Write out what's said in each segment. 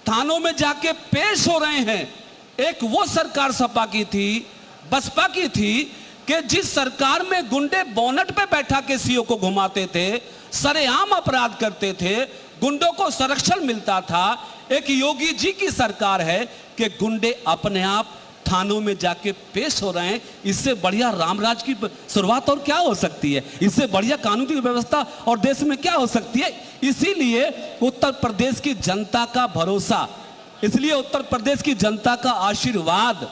थानों में जाके पेश हो रहे हैं। एक वो सरकार सपा की थी, बसपा की थी, कि जिस सरकार में गुंडे बोनट पे बैठा के सीओ को घुमाते थे, सरेआम अपराध करते थे, गुंडों को संरक्षण मिलता था। एक योगी जी की सरकार है कि गुंडे अपने आप थानों में जाके पेश हो रहे हैं। इससे बढ़िया रामराज की शुरुआत और क्या हो सकती है? इससे बढ़िया कानून की व्यवस्था और देश में क्या हो सकती है? इसीलिए उत्तर प्रदेश की जनता का भरोसा, इसलिए उत्तर प्रदेश की जनता का आशीर्वाद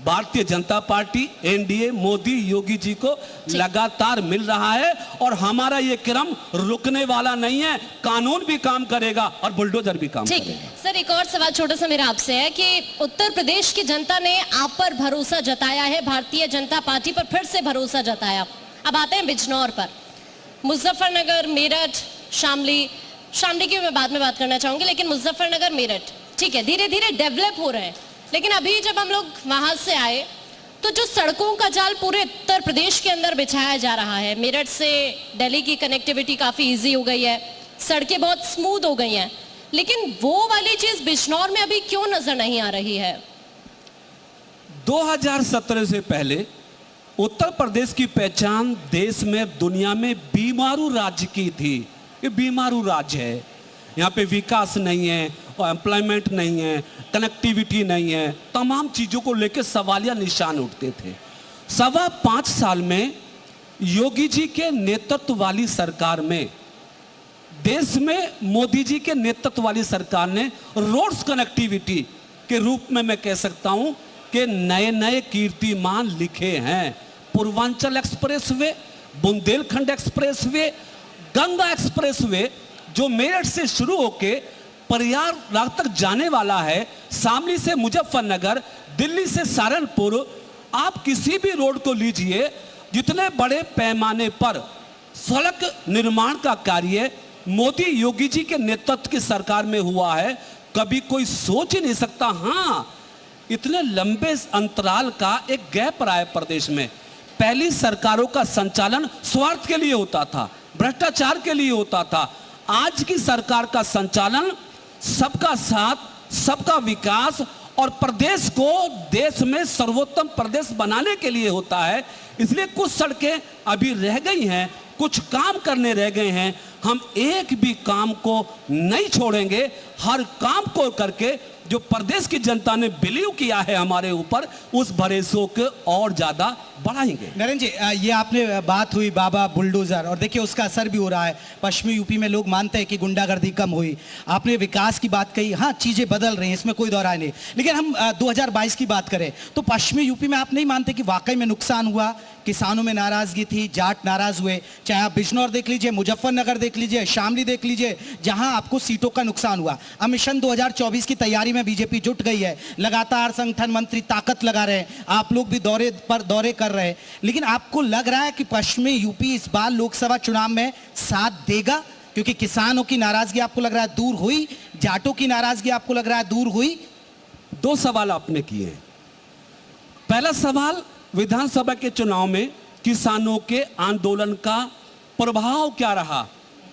भारतीय जनता पार्टी, एनडीए, मोदी, योगी जी को लगातार मिल रहा है। और हमारा ये क्रम रुकने वाला नहीं है। कानून भी काम करेगा और बुलडोजर भी काम करेगा। सर, एक और सवाल छोटा सा मेरा आपसे है कि उत्तर प्रदेश की जनता ने आप पर भरोसा जताया है, भारतीय जनता पार्टी पर फिर से भरोसा जताया। अब आते हैं बिजनौर पर। मुजफ्फरनगर, मेरठ, शामली की मैं बाद में बात करना चाहूंगी, लेकिन मुजफ्फरनगर, मेरठ ठीक है, धीरे धीरे डेवलप हो रहे हैं। लेकिन अभी जब हम लोग वहां से आए तो जो सड़कों का जाल पूरे उत्तर प्रदेश के अंदर बिछाया जा रहा है, मेरठ से दिल्ली की कनेक्टिविटी काफी इजी हो गई है, सड़कें बहुत स्मूथ हो गई हैं, लेकिन वो वाली चीज बिजनौर में अभी क्यों नजर नहीं आ रही है? 2017 से पहले उत्तर प्रदेश की पहचान देश में, दुनिया में बीमारू राज्य की थी। ये बीमारू राज्य है, यहाँ पे विकास नहीं है, एम्प्लॉयमेंट नहीं है, कनेक्टिविटी नहीं है, तमाम चीजों को लेकर सवालिया निशान उठते थे। 5.25 साल में योगी जी के नेतृत्व वाली सरकार में, देश में मोदी जी के नेतृत्व वाली सरकार ने रोड्स कनेक्टिविटी के रूप में मैं कह सकता हूं कि नए नए कीर्तिमान लिखे हैं। Purvanchal expressway, Bundelkhand expressway, Ganga expressway जो मेरठ से शुरू होके प्रयागराज तक जाने वाला है, शामली से मुजफ्फरनगर, दिल्ली से सहारनपुर, आप किसी भी रोड को लीजिए, जितने बड़े पैमाने पर सड़क निर्माण का कार्य मोदी योगी जी के नेतृत्व की सरकार में हुआ है, कभी कोई सोच ही नहीं सकता। हाँ, इतने लंबे अंतराल का एक गैप रहा है प्रदेश में। पहली सरकारों का संचालन स्वार्थ के लिए होता था, भ्रष्टाचार के लिए होता था। आज की सरकार का संचालन सबका साथ, सबका विकास और प्रदेश को देश में सर्वोत्तम प्रदेश बनाने के लिए होता है। इसलिए कुछ सड़कें अभी रह गई हैं, कुछ काम करने रह गए हैं। हम एक भी काम को नहीं छोड़ेंगे, हर काम को करके जो प्रदेश की जनता ने बिलीव किया है हमारे ऊपर, उस भरोसे को और ज्यादा बढ़ाएंगे। नरेंद्र जी, ये आपने बात हुई बाबा बुलडोजर, और देखिए उसका असर भी हो रहा है। पश्चिमी यूपी में लोग मानते हैं कि गुंडागर्दी कम हुई। आपने विकास की बात कही, हाँ चीजें बदल रही हैं, इसमें कोई दौराय नहीं। लेकिन हम 2022 की बात करें तो पश्चिमी यूपी में आप नहीं मानते कि वाकई में नुकसान हुआ? किसानों में नाराजगी थी, जाट नाराज हुए। चाहे आप बिजनौर देख लीजिए, मुजफ्फरनगर देख लीजिए, शामली देख लीजिए, जहां आपको सीटों का नुकसान हुआ। अब मिशन 2024 की तैयारी में बीजेपी जुट गई है, लगातार संगठन मंत्री ताकत लगा रहे हैं, आप लोग भी दौरे पर दौरे कर रहे हैं। लेकिन आपको लग रहा है कि पश्चिमी यूपी इस बार लोकसभा चुनाव में साथ देगा? क्योंकि किसानों की नाराजगी आपको लग रहा है दूर हुई, जाटों की नाराजगी आपको लग रहा है दूर हुई। दो सवाल आपने किए। पहला सवाल, विधानसभा के चुनाव में किसानों के आंदोलन का प्रभाव क्या रहा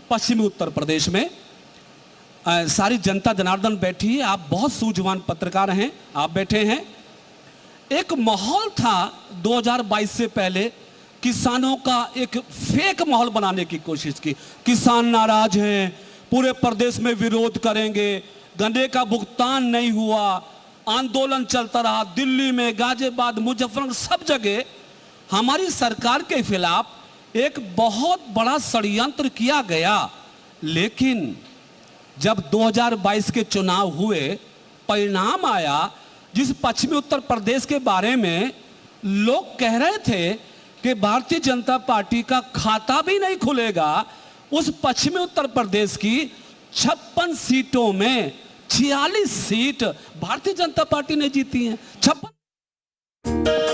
पश्चिमी उत्तर प्रदेश में? सारी जनता जनार्दन बैठी है, आप बहुत सूझवान पत्रकार हैं, आप बैठे हैं। एक माहौल था 2022 से पहले, किसानों का एक फेक माहौल बनाने की कोशिश की। किसान नाराज हैं, पूरे प्रदेश में विरोध करेंगे, गन्ने का भुगतान नहीं हुआ, आंदोलन चलता रहा। दिल्ली में, गाजियाबाद, मुजफ्फरनगर, सब जगह हमारी सरकार के खिलाफ एक बहुत बड़ा षड्यंत्र किया गया। लेकिन जब 2022 के चुनाव हुए, परिणाम आया, जिस पश्चिमी उत्तर प्रदेश के बारे में लोग कह रहे थे कि भारतीय जनता पार्टी का खाता भी नहीं खुलेगा, उस पश्चिमी उत्तर प्रदेश की 56 सीटों में 46 सीट भारतीय जनता पार्टी ने जीती हैं। 56